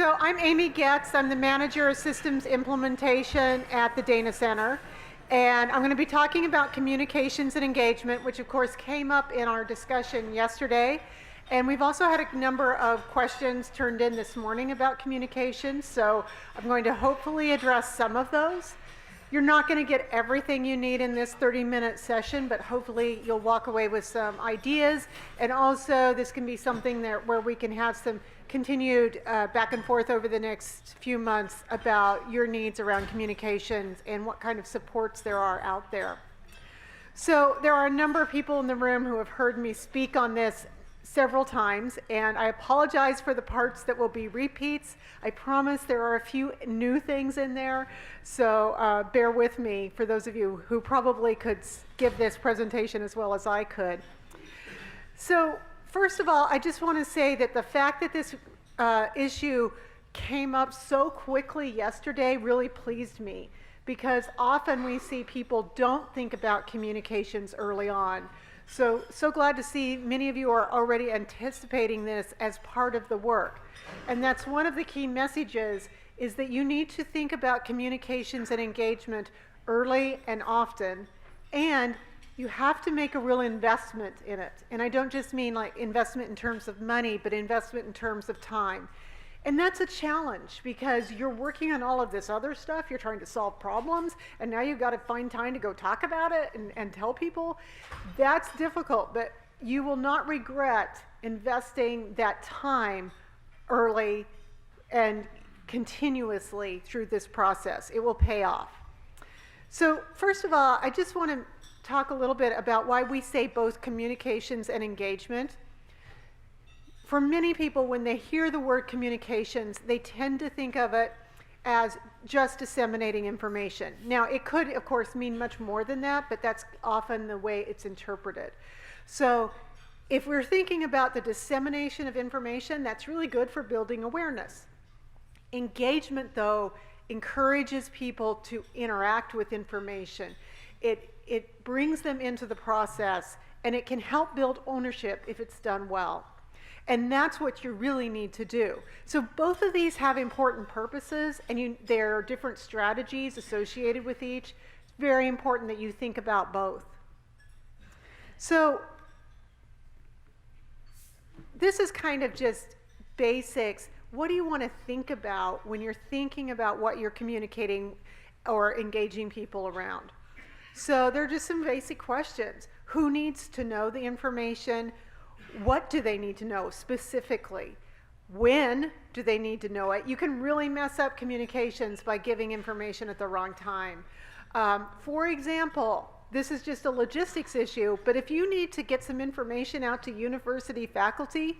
So I'm Amy Getz. I'm the Manager of Systems Implementation at the Dana Center. And I'm going to be talking about communications and engagement, which of course came up in our discussion yesterday. And we've also had a number of questions turned in this morning about communications. So I'm going to hopefully address some of those. You're not going to get everything you need in this 30-minute session, but hopefully you'll walk away with some ideas. And also this can be something where we can have some continued back and forth over the next few months about your needs around communications and what kind of supports there are out there. So there are a number of people in the room who have heard me speak on this several times, and I apologize for the parts that will be repeats. I promise there are a few new things in there, so bear with me for those of you who probably could give this presentation as well as I could. So first of all, I just want to say that the fact that this issue came up so quickly yesterday really pleased me, because often we see people don't think about communications early on. So glad to see many of you are already anticipating this as part of the work. And that's one of the key messages, is that you need to think about communications and engagement early and often, and you have to make a real investment in it. And I don't just mean like investment in terms of money, but investment in terms of time. And that's a challenge, because you're working on all of this other stuff. You're trying to solve problems, and now you've got to find time to go talk about it and tell people. That's difficult, but you will not regret investing that time early and continuously through this process. It will pay off. So first of all, I just want to talk a little bit about why we say both communications and engagement. For many people, when they hear the word communications, they tend to think of it as just disseminating information. Now, it could, of course, mean much more than that, but that's often the way it's interpreted. So if we're thinking about the dissemination of information, that's really good for building awareness. Engagement, though, encourages people to interact with information. It brings them into the process, and it can help build ownership if it's done well. And that's what you really need to do. So both of these have important purposes, and there are different strategies associated with each. It's very important that you think about both. So this is kind of just basics. What do you want to think about when you're thinking about what you're communicating or engaging people around? So there are just some basic questions. Who needs to know the information? What do they need to know specifically? When do they need to know it? You can really mess up communications by giving information at the wrong time. For example, this is just a logistics issue, but if you need to get some information out to university faculty,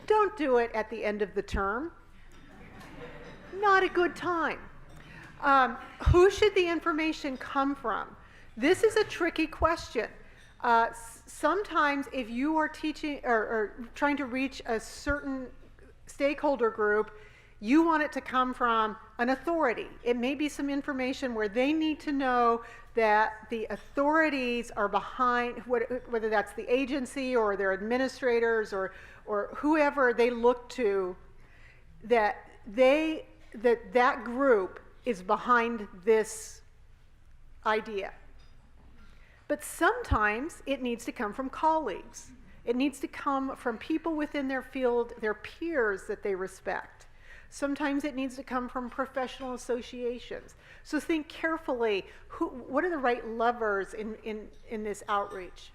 don't do it at the end of the term. Not a good time. Who should the information come from? This is a tricky question. Sometimes if you are teaching or trying to reach a certain stakeholder group, you want it to come from an authority. It may be some information where they need to know that the authorities are behind, whether that's the agency or their administrators or whoever they look to, that that group is behind this idea. But sometimes it needs to come from colleagues. It needs to come from people within their field, their peers that they respect. Sometimes it needs to come from professional associations. So think carefully, what are the right levers in this outreach?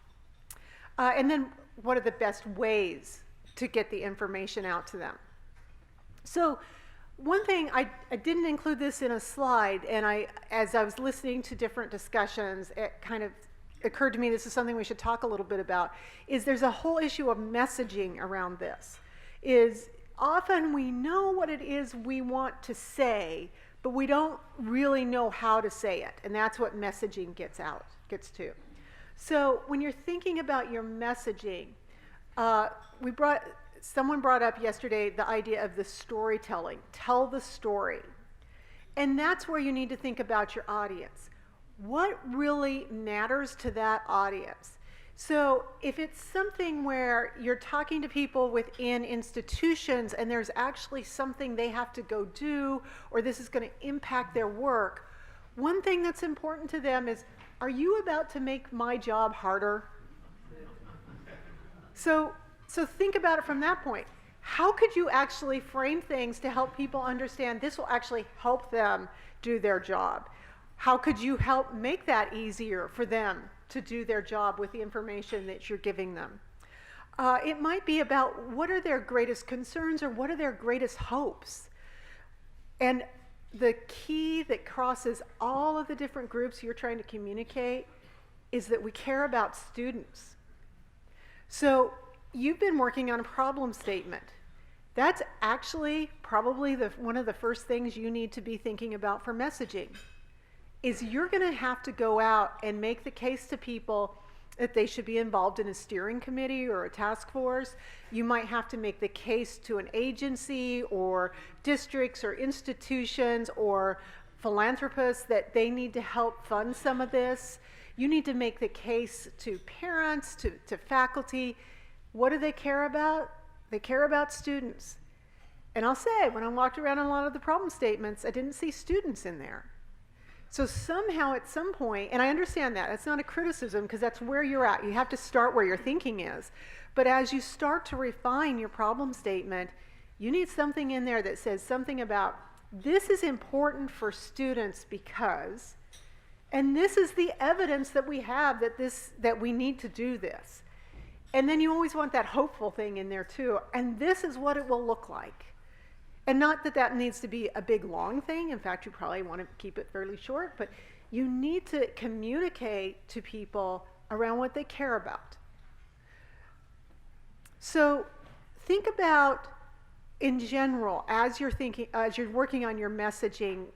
And then what are the best ways to get the information out to them? So one thing, I didn't include this in a slide, and as I was listening to different discussions, it kind of occurred to me this is something we should talk a little bit about, is there's a whole issue of messaging around this. Is often we know what it is we want to say, but we don't really know how to say it, and that's what messaging gets to. So when you're thinking about your messaging, someone brought up yesterday the idea of the storytelling. Tell the story. And that's where you need to think about your audience. What really matters to that audience? So if it's something where you're talking to people within institutions and there's actually something they have to go do, or this is going to impact their work, one thing that's important to them is, are you about to make my job harder? So think about it from that point. How could you actually frame things to help people understand this will actually help them do their job? How could you help make that easier for them to do their job with the information that you're giving them? It might be about what are their greatest concerns or what are their greatest hopes. And the key that crosses all of the different groups you're trying to communicate is that we care about students. So you've been working on a problem statement. That's actually probably one of the first things you need to be thinking about for messaging, is you're going to have to go out and make the case to people that they should be involved in a steering committee or a task force. You might have to make the case to an agency or districts or institutions or philanthropists that they need to help fund some of this. You need to make the case to parents, to faculty. What do they care about? They care about students. And I'll say, when I walked around on a lot of the problem statements, I didn't see students in there. So somehow at some point, and I understand that, it's not a criticism because that's where you're at. You have to start where your thinking is. But as you start to refine your problem statement, you need something in there that says something about, this is important for students because, and this is the evidence that we have that we need to do this. And then you always want that hopeful thing in there too. And this is what it will look like. And not that that needs to be a big long thing. In fact, you probably want to keep it fairly short, but you need to communicate to people around what they care about. So think about, in general, as you're working on your messaging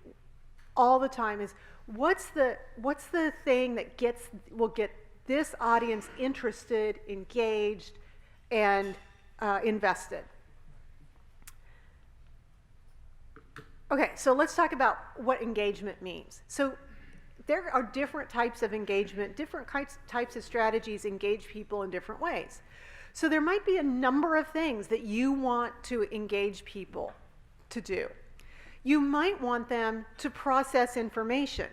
all the time, is what's the thing that will get this audience interested, engaged, and invested? Okay, so let's talk about what engagement means. So there are different types of engagement, different types of strategies engage people in different ways. So there might be a number of things that you want to engage people to do. You might want them to process information.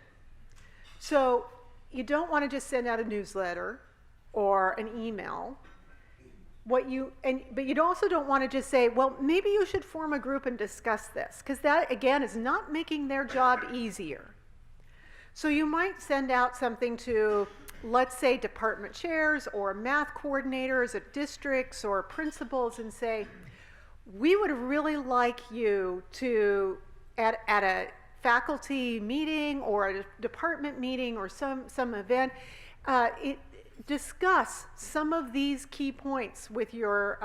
So you don't want to just send out a newsletter or an email. But you also don't want to just say, well, maybe you should form a group and discuss this, because that, again, is not making their job easier. So you might send out something to, let's say, department chairs or math coordinators at districts or principals and say, we would really like you to, at a faculty meeting or a department meeting or some event, discuss some of these key points with your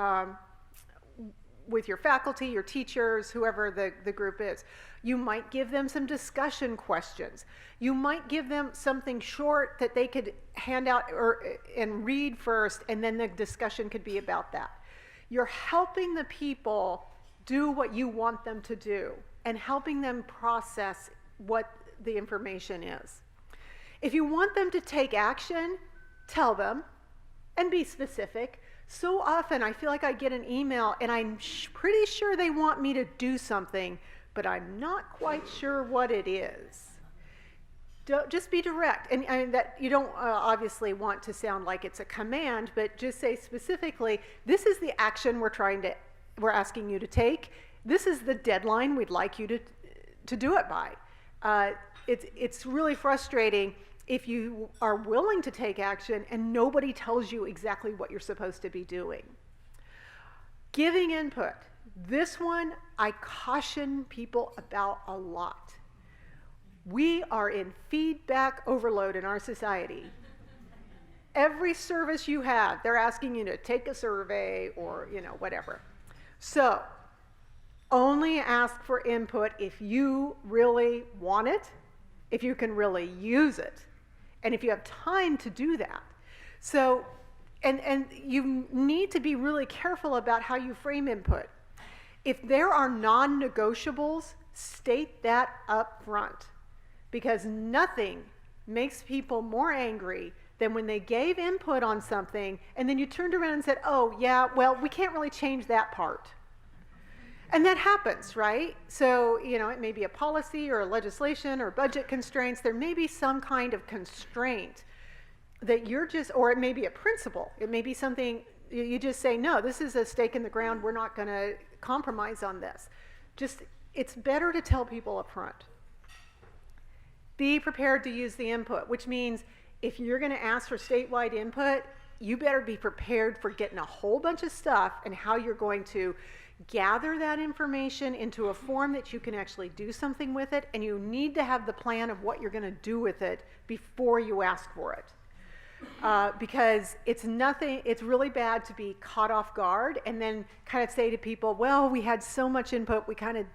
faculty, your teachers, whoever the group is. You might give them some discussion questions. You might give them something short that they could hand out and read first, and then the discussion could be about that. You're helping the people do what you want them to do and helping them process what the information is. If you want them to take action, tell them and be specific. So often I feel like I get an email and I'm pretty sure they want me to do something, but I'm not quite sure what it is. Just be direct. And that you don't obviously want to sound like it's a command, but just say specifically, this is the action we're asking you to take. This is the deadline we'd like you to do it by. It's really frustrating if you are willing to take action and nobody tells you exactly what you're supposed to be doing. Giving input. This one I caution people about a lot. We are in feedback overload in our society. Every service you have, they're asking you to take a survey or, whatever. So only ask for input if you really want it, if you can really use it, and if you have time to do that. So, and you need to be really careful about how you frame input. If there are non-negotiables, state that up front, because nothing makes people more angry than when they gave input on something and then you turned around and said, oh yeah, well, we can't really change that part. And that happens, right? So, it may be a policy or a legislation or budget constraints. There may be some kind of constraint that or it may be a principle. It may be something you just say, no, this is a stake in the ground. We're not going to compromise on this. It's better to tell people up front. Be prepared to use the input, which means if you're going to ask for statewide input, you better be prepared for getting a whole bunch of stuff and how you're going to gather that information into a form that you can actually do something with it, and you need to have the plan of what you're going to do with it before you ask for it. Because it's really bad to be caught off guard and then kind of say to people, well, we had so much input, we kind of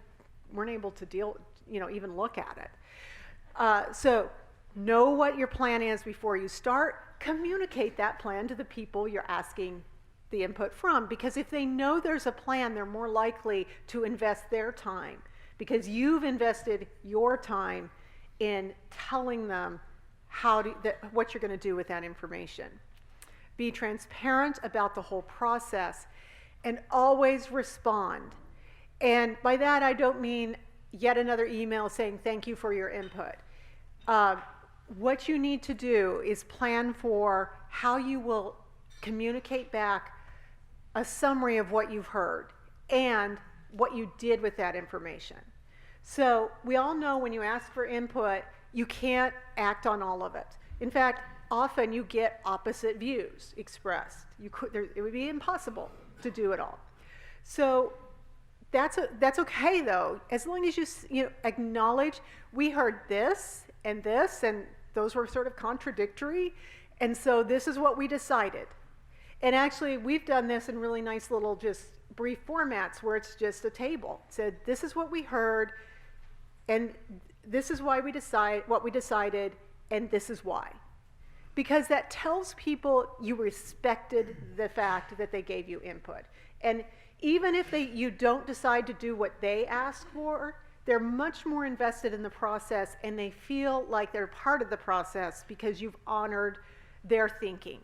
weren't able to even look at it. So know what your plan is before you start. Communicate that plan to the people you're asking the input from, because if they know there's a plan, they're more likely to invest their time because you've invested your time in telling them what you're going to do with that information. Be transparent about the whole process and always respond. And by that, I don't mean yet another email saying thank you for your input. What you need to do is plan for how you will communicate back a summary of what you've heard and what you did with that information. So we all know when you ask for input, you can't act on all of it. In fact, often you get opposite views expressed. It would be impossible to do it all. So that's okay though, as long as you acknowledge we heard this, and those were sort of contradictory, and so this is what we decided. And actually, we've done this in really nice little just brief formats where it's just a table. It said, this is what we heard, and this is why what we decided, and this is why. Because that tells people you respected the fact that they gave you input. And even if you don't decide to do what they asked for, they're much more invested in the process, and they feel like they're part of the process because you've honored their thinking.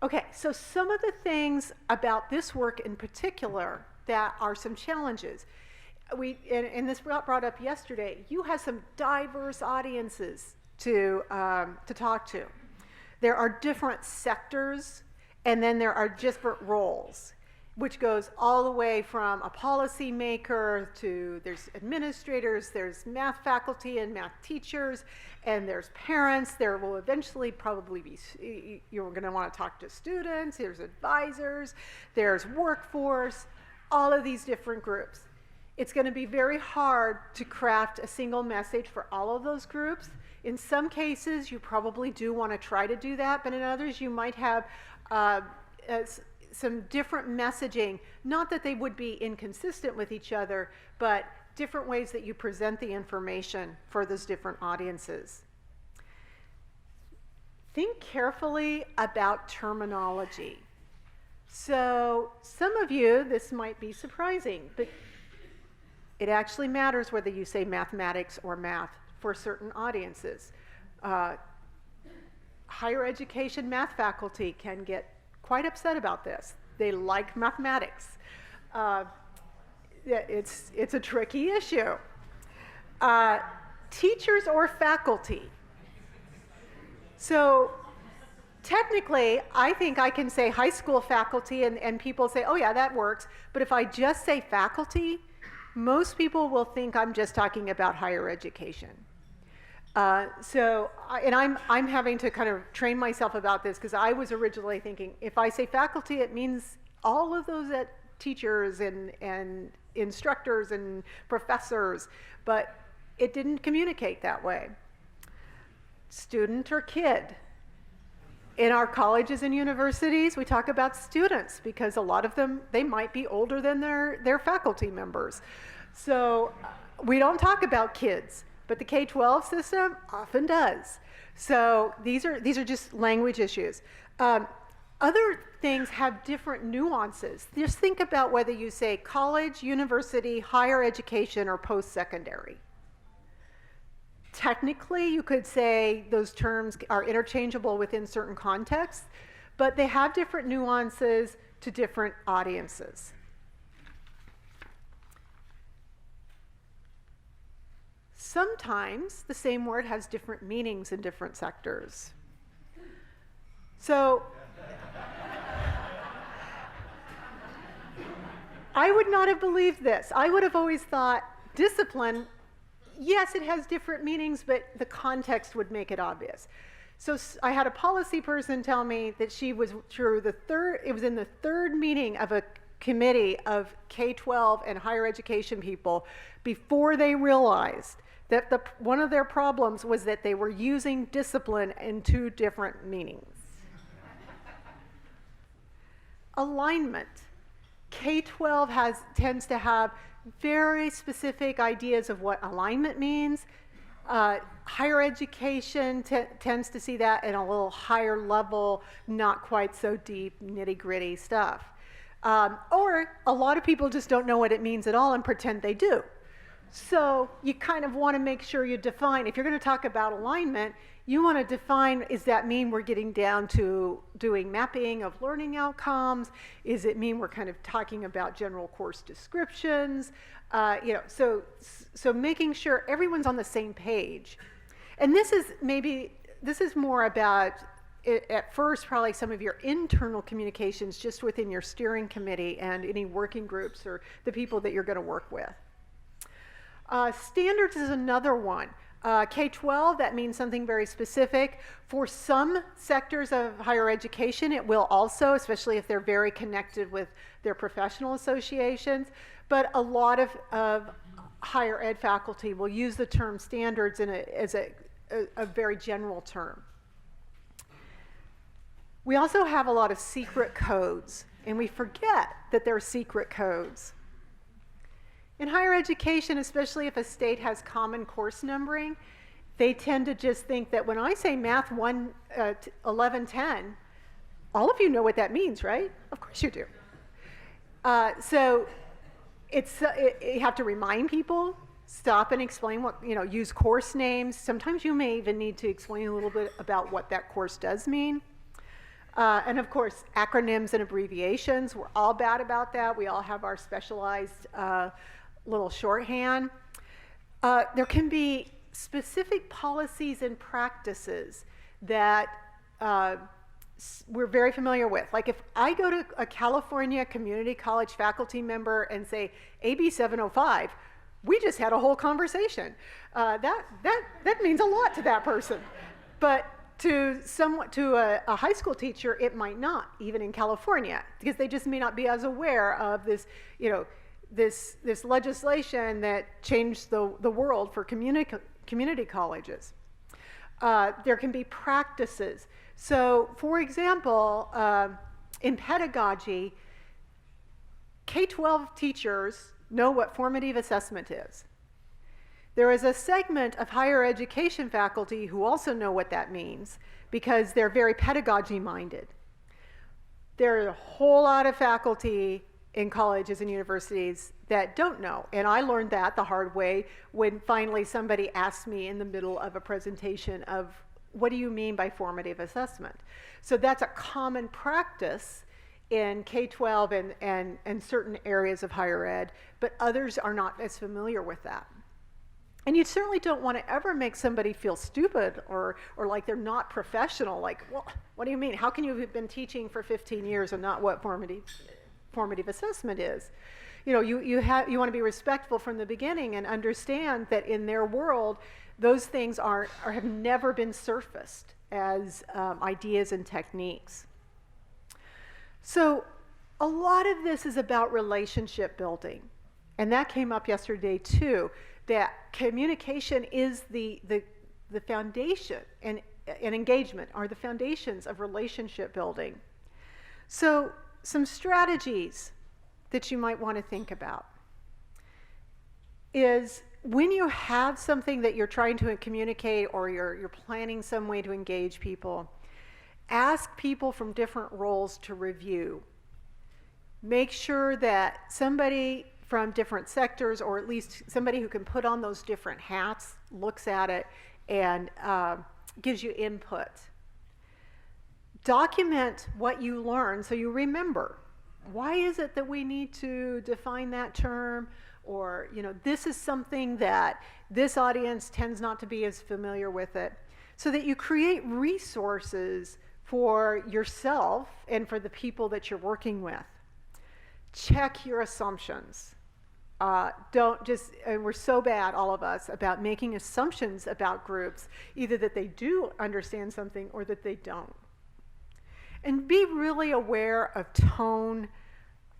Okay, so some of the things about this work in particular that are some challenges. And this brought up yesterday, you have some diverse audiences to talk to. There are different sectors, and then there are different roles, which goes all the way from a policymaker to there's administrators, there's math faculty and math teachers, and there's parents. There will eventually probably be, you're going to want to talk to students, there's advisors, there's workforce, all of these different groups. It's going to be very hard to craft a single message for all of those groups. In some cases, you probably do want to try to do that, but in others, you might have some different messaging, not that they would be inconsistent with each other, but different ways that you present the information for those different audiences. Think carefully about terminology. So some of you, this might be surprising, but it actually matters whether you say mathematics or math for certain audiences. Higher education math faculty can get quite upset about this. They like mathematics. It's a tricky issue. Teachers or faculty. So technically, I think I can say high school faculty and people say, oh yeah, that works. But if I just say faculty, most people will think I'm just talking about higher education. I'm having to kind of train myself about this because I was originally thinking if I say faculty, it means all of those teachers and instructors and professors, but it didn't communicate that way. Student or kid. In our colleges and universities, we talk about students because a lot of them, they might be older than their faculty members. So we don't talk about kids, but the K-12 system often does. So these are just language issues. Other things have different nuances. Just think about whether you say college, university, higher education, or post-secondary. technically, you could say those terms are interchangeable within certain contexts, but they have different nuances to different audiences. Sometimes the same word has different meanings in different sectors. So I would not have believed this. I would have always thought discipline, yes, it has different meanings, but the context would make it obvious. So I had a policy person tell me that she was through it was in the third meeting of a committee of K-12 and higher education people before they realized that one of their problems was that they were using discipline in two different meanings. Alignment. K-12 tends to have very specific ideas of what alignment means. Higher education tends to see that in a little higher level, not quite so deep, nitty-gritty stuff. Or a lot of people just don't know what it means at all and pretend they do. So you kind of want to make sure you define, if you're going to talk about alignment, you want to define, does that mean we're getting down to doing mapping of learning outcomes? Does it mean we're kind of talking about general course descriptions? So making sure everyone's on the same page. And this is more about, at first, probably some of your internal communications just within your steering committee and any working groups or the people that you're going to work with. Standards is another one. K-12, that means something very specific. For some sectors of higher education, it will also, especially if they're very connected with their professional associations. But a lot of higher ed faculty will use the term standards as a very general term. We also have a lot of secret codes, and we forget that they're secret codes. In higher education, especially if a state has common course numbering, they tend to just think that when I say math 11, 10, all of you know what that means, right? Of course you do. So you have to remind people, stop and explain what, use course names. Sometimes you may even need to explain a little bit about what that course does mean. And of course, acronyms and abbreviations, we're all bad about that. We all have our specialized little shorthand. There can be specific policies and practices that we're very familiar with. Like if I go to a California community college faculty member and say AB 705, we just had a whole conversation. That means a lot to that person. But to a high school teacher, it might not, even in California, because they just may not be as aware of this, this legislation that changed the world for community colleges. There can be practices. So, for example, in pedagogy, K-12 teachers know what formative assessment is. There is a segment of higher education faculty who also know what that means because they're very pedagogy-minded. There are a whole lot of faculty in colleges and universities that don't know. And I learned that the hard way when finally somebody asked me in the middle of a presentation of, what do you mean by formative assessment? So that's a common practice in K-12 and certain areas of higher ed, but others are not as familiar with that. And you certainly don't want to ever make somebody feel stupid or like they're not professional. Like, well, what do you mean? How can you have been teaching for 15 years and not what formative assessment is? You want to be respectful from the beginning and understand that in their world, those things have never been surfaced as ideas and techniques. So a lot of this is about relationship building. And that came up yesterday too, that communication is the foundation, and engagement are the foundations of relationship building. So some strategies that you might want to think about is when you have something that you're trying to communicate or you're planning some way to engage people, ask people from different roles to review. Make sure that somebody from different sectors, or at least somebody who can put on those different hats, looks at it, and gives you input. Document what you learn so you remember. Why is it that we need to define that term? Or, this is something that this audience tends not to be as familiar with it. So that you create resources for yourself and for the people that you're working with. Check your assumptions. Don't just, we're so bad, all of us, about making assumptions about groups, either that they do understand something or that they don't. And be really aware of tone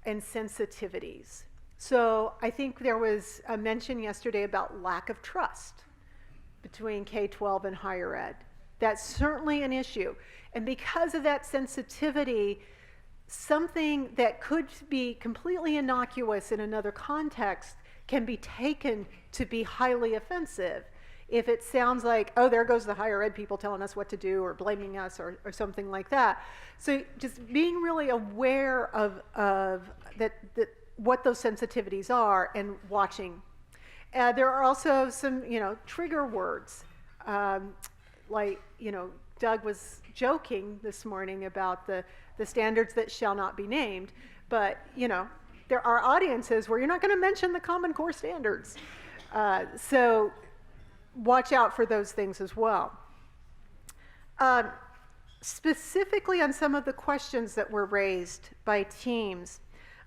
and sensitivities. So I think there was a mention yesterday about lack of trust between K-12 and higher ed. That's certainly an issue. And because of that sensitivity, something that could be completely innocuous in another context can be taken to be highly offensive if it sounds like, oh, there goes the higher ed people telling us what to do or blaming us or something like that. So just being really aware of what those sensitivities are and watching. There are also some, trigger words. Doug was joking this morning about the standards that shall not be named, but, there are audiences where you're not going to mention the Common Core standards. So watch out for those things as well. Specifically on some of the questions that were raised by teams,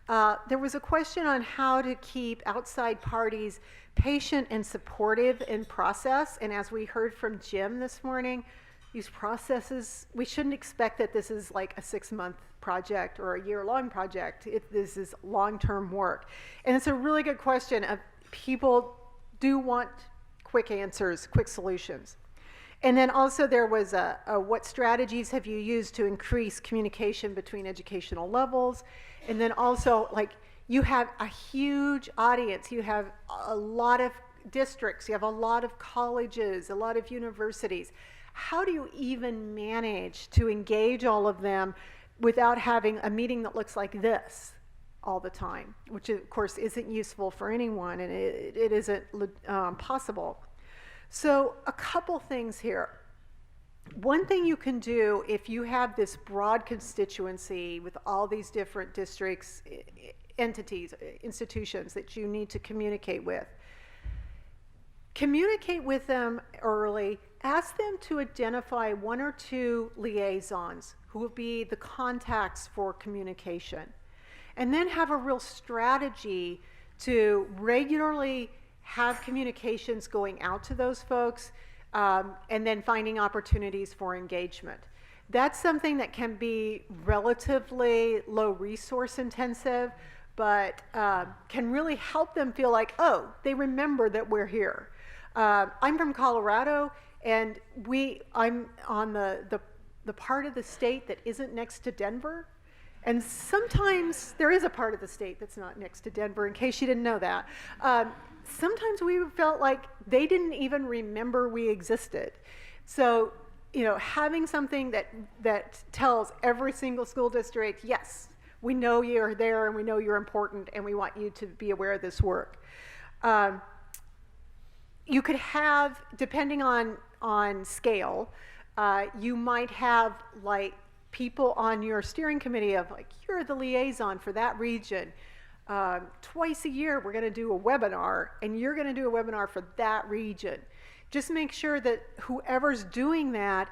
there was a question on how to keep outside parties patient and supportive in process. And as we heard from Jim this morning, these processes, we shouldn't expect that this is like a 6-month project or a year-long project. This is long-term work. And it's a really good question of people do want quick answers, quick solutions. And then also there was what strategies have you used to increase communication between educational levels? And then also, you have a huge audience. You have a lot of districts. You have a lot of colleges, a lot of universities. How do you even manage to engage all of them without having a meeting that looks like this all the time, which of course isn't useful for anyone, and it isn't possible. So a couple things here. One thing you can do if you have this broad constituency with all these different districts, entities, institutions that you need to communicate with them early. Ask them to identify 1 or 2 liaisons who will be the contacts for communication. And then have a real strategy to regularly have communications going out to those folks, and then finding opportunities for engagement. That's something that can be relatively low resource intensive, but can really help them feel like, oh, they remember that we're here. I'm from Colorado, and I'm on the part of the state that isn't next to Denver. And sometimes there is a part of the state that's not next to Denver, in case you didn't know that. Sometimes we felt like they didn't even remember we existed. So, having something that tells every single school district, yes, we know you're there and we know you're important and we want you to be aware of this work. You could have, depending on scale, you might have people on your steering committee of you're the liaison for that region. Twice a year we're going to do a webinar, and you're going to do a webinar for that region. Just make sure that whoever's doing that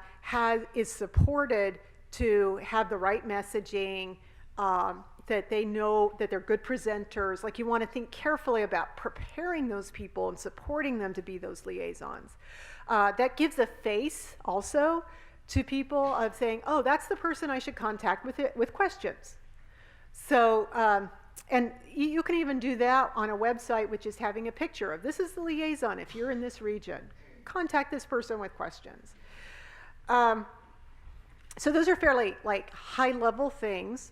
is supported to have the right messaging, that they know that they're good presenters. You want to think carefully about preparing those people and supporting them to be those liaisons. That gives a face also to people of saying, oh, that's the person I should contact with questions. So, and you can even do that on a website, which is having a picture of, this is the liaison if you're in this region. Contact this person with questions. So those are fairly high-level things.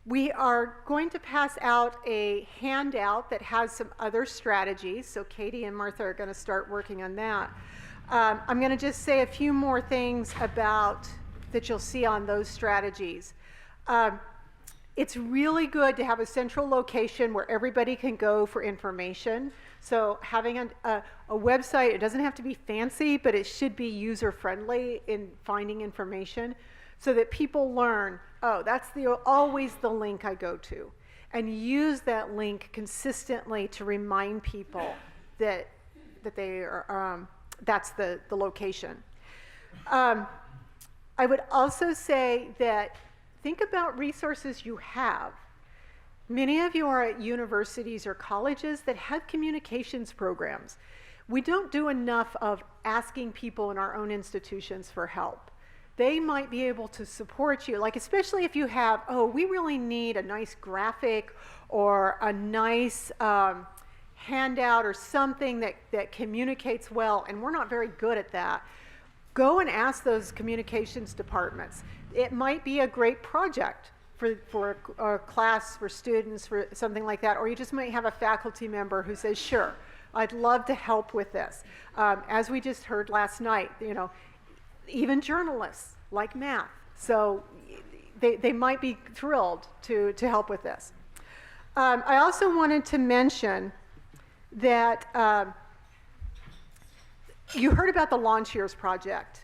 We are going to pass out a handout that has some other strategies. So Katie and Martha are going to start working on that. I'm going to just say a few more things that you'll see on those strategies. It's really good to have a central location where everybody can go for information. So having a website, it doesn't have to be fancy, but it should be user-friendly in finding information so that people learn, oh, that's always the link I go to. And use that link consistently to remind people that they are, that's the location. I would also say that think about resources you have. Many of you are at universities or colleges that have communications programs. We don't do enough of asking people in our own institutions for help. They might be able to support you, like especially if you have, oh, we really need a nice graphic or a nice handout or something that communicates well, and we're not very good at that. Go and ask those communications departments. It might be a great project for a class, for students, for something like that, or you just might have a faculty member who says, sure, I'd love to help with this. As we just heard last night, you know, even journalists like math, so they might be thrilled to help with this. I also wanted to mention that you heard about the Launch Years project.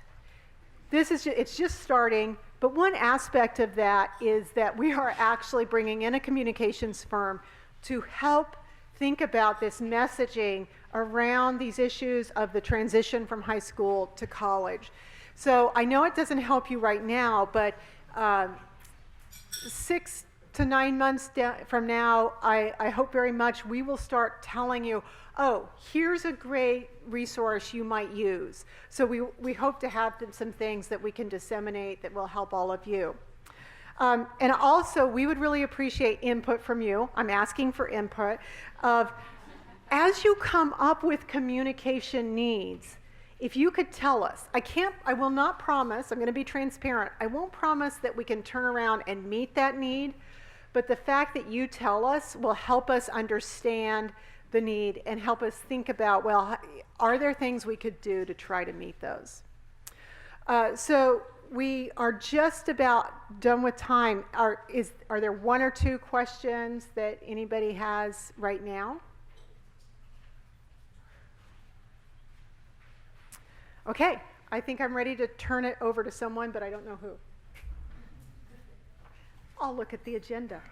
It's just starting, but one aspect of that is that we are actually bringing in a communications firm to help think about this messaging around these issues of the transition from high school to college. So I know it doesn't help you right now, but 6 to 9 months from now, I hope very much we will start telling you, oh, here's a great resource you might use. So we hope to have some things that we can disseminate that will help all of you. And also, we would really appreciate input from you. I'm asking for input of, as you come up with communication needs, if you could tell us, I will not promise, I'm going to be transparent, I won't promise that we can turn around and meet that need, but the fact that you tell us will help us understand the need and help us think about, well, are there things we could do to try to meet those? So we are just about done with time. Are there 1 or 2 questions that anybody has right now? Okay, I think I'm ready to turn it over to someone, but I don't know who. I'll look at the agenda.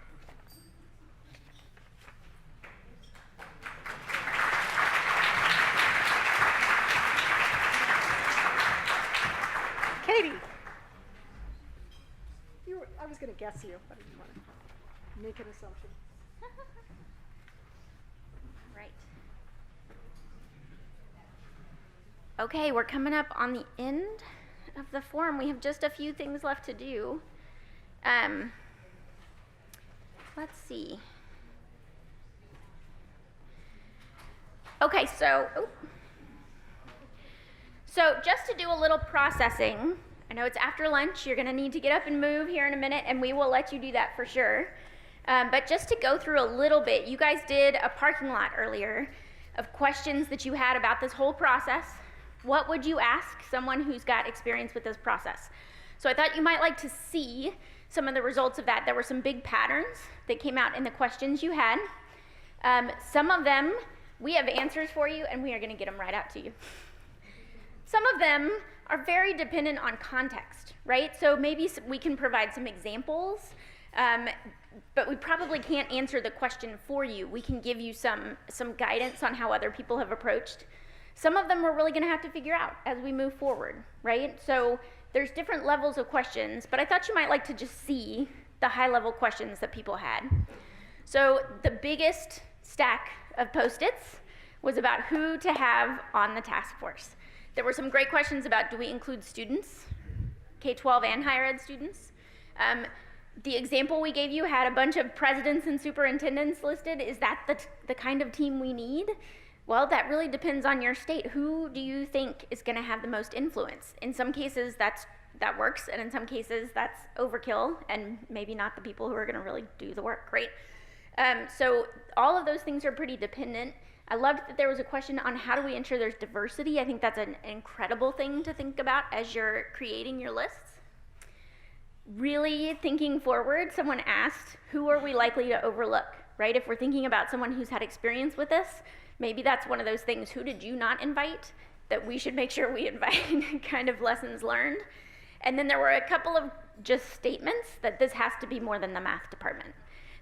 Katie. I was going to guess you, but I didn't want to make an assumption. Right. Okay, we're coming up on the end of the forum. We have just a few things left to do. Let's see. Okay, so just to do a little processing, I know it's after lunch, you're gonna need to get up and move here in a minute, and we will let you do that for sure. But just to go through a little bit, you guys did a parking lot earlier of questions that you had about this whole process. What would you ask someone who's got experience with this process? So I thought you might like to see some of the results of that. There were some big patterns that came out in the questions you had. Some of them, we have answers for you, and we are gonna get them right out to you. Some of them are very dependent on context, right? So maybe we can provide some examples, but we probably can't answer the question for you. We can give you some guidance on how other people have approached. Some of them we're really gonna have to figure out as we move forward, right? So there's different levels of questions, but I thought you might like to just see the high-level questions that people had. So the biggest stack of Post-its was about who to have on the task force. There were some great questions about, do we include students, K-12 and higher ed students? The example we gave you had a bunch of presidents and superintendents listed. Is that the kind of team we need? Well, that really depends on your state. Who do you think is going to have the most influence? In some cases, that works, and in some cases, that's overkill, and maybe not the people who are going to really do the work, right? So all of those things are pretty dependent. I loved that there was a question on how do we ensure there's diversity. I think that's an incredible thing to think about as you're creating your lists. really thinking forward, someone asked, who are we likely to overlook, right? If we're thinking about someone who's had experience with this, maybe that's one of those things, who did you not invite that we should make sure we invite, kind of lessons learned. And then there were a couple of just statements that this has to be more than the math department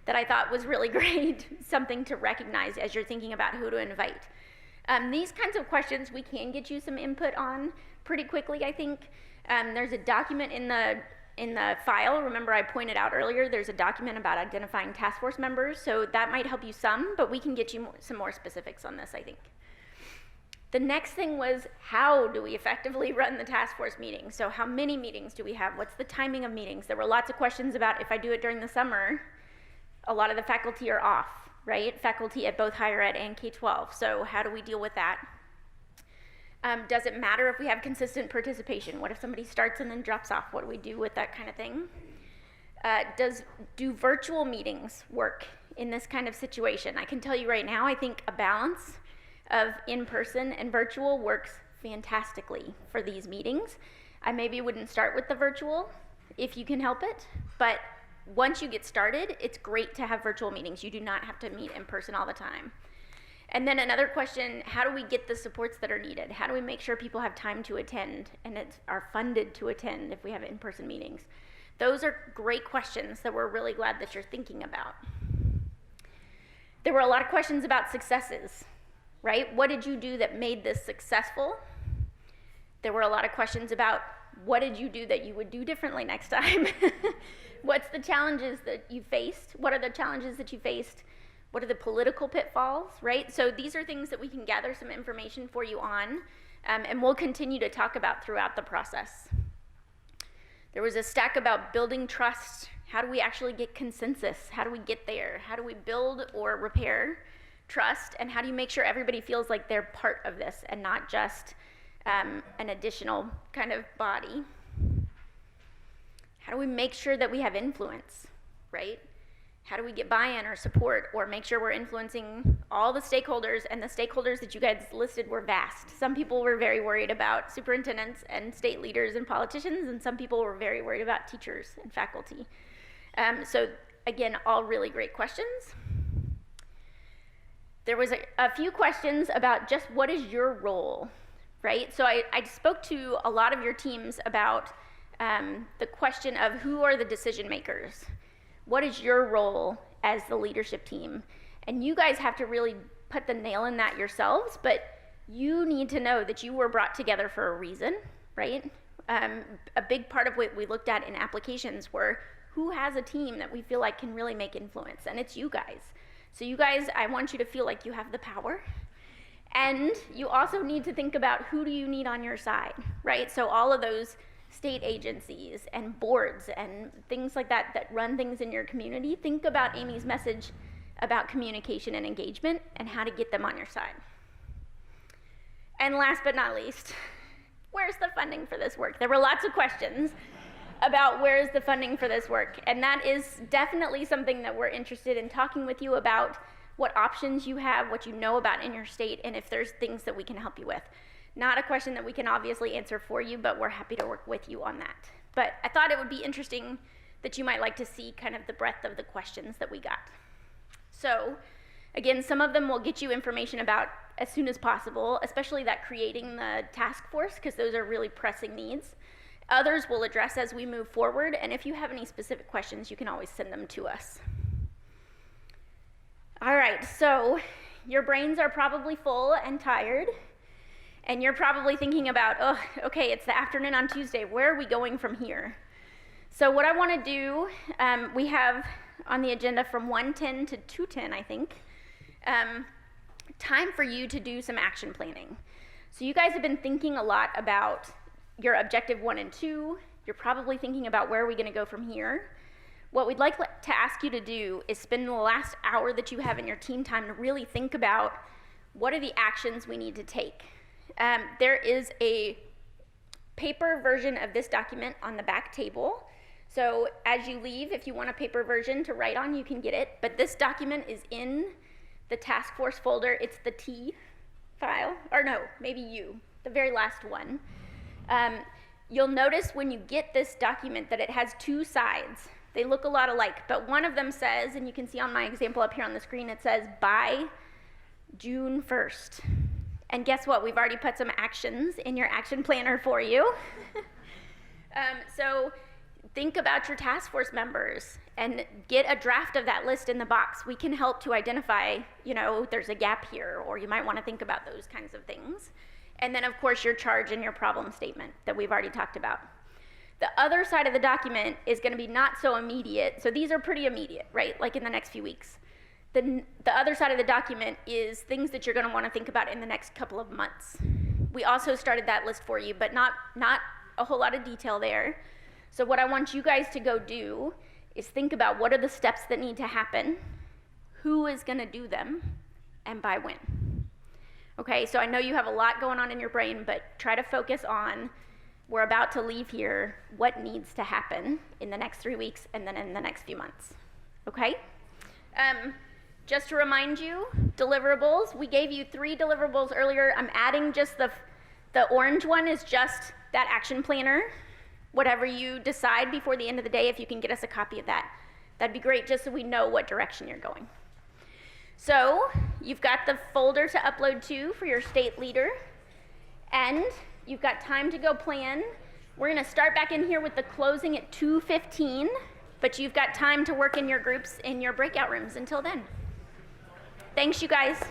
that I thought was really great, something to recognize as you're thinking about who to invite. These kinds of questions we can get you some input on pretty quickly, I think. There's a document in the file. Remember I pointed out earlier, there's a document about identifying task force members, so that might help you some, but we can get you some more specifics on this, I think. The next thing was, how do we effectively run the task force meeting? So how many meetings do we have? What's the timing of meetings? There were lots of questions about, if I do it during the summer, a lot of the faculty are off, right? Faculty at both higher ed and K-12. So how do we deal with that? Does it matter if we have consistent participation? What if somebody starts and then drops off? What do we do with that kind of thing? Do virtual meetings work in this kind of situation? I can tell you right now, I think a balance of in-person and virtual works fantastically for these meetings. I maybe wouldn't start with the virtual if you can help it, but once you get started, it's great to have virtual meetings. You do not have to meet in person all the time. And then another question, how do we get the supports that are needed? How do we make sure people have time to attend and are funded to attend if we have in-person meetings? Those are great questions that we're really glad that you're thinking about. There were a lot of questions about successes, right? What did you do that made this successful? There were a lot of questions about what did you do that you would do differently next time? What's the challenges that you faced? What are the challenges that you faced? What are the political pitfalls, right? So these are things that we can gather some information for you on, and we'll continue to talk about throughout the process. There was a stack about building trust. How do we actually get consensus? How do we get there? How do we build or repair trust? And how do you make sure everybody feels like they're part of this and not just an additional kind of body? How do we make sure that we have influence, right? How do we get buy-in or support or make sure we're influencing all the stakeholders? And the stakeholders that you guys listed were vast. Some people were very worried about superintendents and state leaders and politicians, and some people were very worried about teachers and faculty. So again, all really great questions. There was a few questions about just what is your role, right? So I spoke to a lot of your teams about the question of who are the decision makers? What is your role as the leadership team? And you guys have to really put the nail in that yourselves, but you need to know that you were brought together for a reason, right? A big part of what we looked at in applications were who has a team that we feel like can really make influence, and it's you guys. So you guys, I want you to feel like you have the power. And you also need to think about who do you need on your side, right? So all of those state agencies and boards and things like that that run things in your community, think about Amy's message about communication and engagement and how to get them on your side. And last but not least, where's the funding for this work? There were lots of questions about where's the funding for this work, and that is definitely something that we're interested in talking with you about, what options you have, what you know about in your state, and if there's things that we can help you with. Not a question that we can obviously answer for you, but we're happy to work with you on that. But I thought it would be interesting that you might like to see kind of the breadth of the questions that we got. So again, some of them will get you information about as soon as possible, especially that creating the task force, because those are really pressing needs. Others we'll address as we move forward, and if you have any specific questions, you can always send them to us. All right, so your brains are probably full and tired, and you're probably thinking about, oh, okay, it's the afternoon on Tuesday, where are we going from here? So what I want to do, we have on the agenda from 1:10 to 2:10, I think, time for you to do some action planning. So you guys have been thinking a lot about your objective 1 and 2. You're probably thinking about where are we going to go from here. What we'd like to ask you to do is spend the last hour that you have in your team time to really think about what are the actions we need to take. There is a paper version of this document on the back table. So as you leave, if you want a paper version to write on, you can get it. But this document is in the task force folder. It's the T file, or no, maybe U, the very last one. You'll notice when you get this document that it has two sides. They look a lot alike, but one of them says, and you can see on my example up here on the screen, it says by June 1st. And guess what? We've already put some actions in your action planner for you. So think about your task force members and get a draft of that list in the box. We can help to identify, there's a gap here, or you might want to think about those kinds of things. And then, of course, your charge and your problem statement that we've already talked about. The other side of the document is going to be not so immediate. So these are pretty immediate, right? Like in the next few weeks. The other side of the document is things that you're going to want to think about in the next couple of months. We also started that list for you, but not a whole lot of detail there. So what I want you guys to go do is think about what are the steps that need to happen, who is going to do them, and by when. Okay, so I know you have a lot going on in your brain, but try to focus on, we're about to leave here, what needs to happen in the next 3 weeks and then in the next few months. Okay? Just to remind you, deliverables, we gave you 3 deliverables earlier. I'm adding just the orange one is just that action planner. Whatever you decide before the end of the day, if you can get us a copy of that, that'd be great, just so we know what direction you're going. So you've got the folder to upload to for your state leader, and you've got time to go plan. We're gonna start back in here with the closing at 2:15, but you've got time to work in your groups in your breakout rooms until then. Thanks, you guys.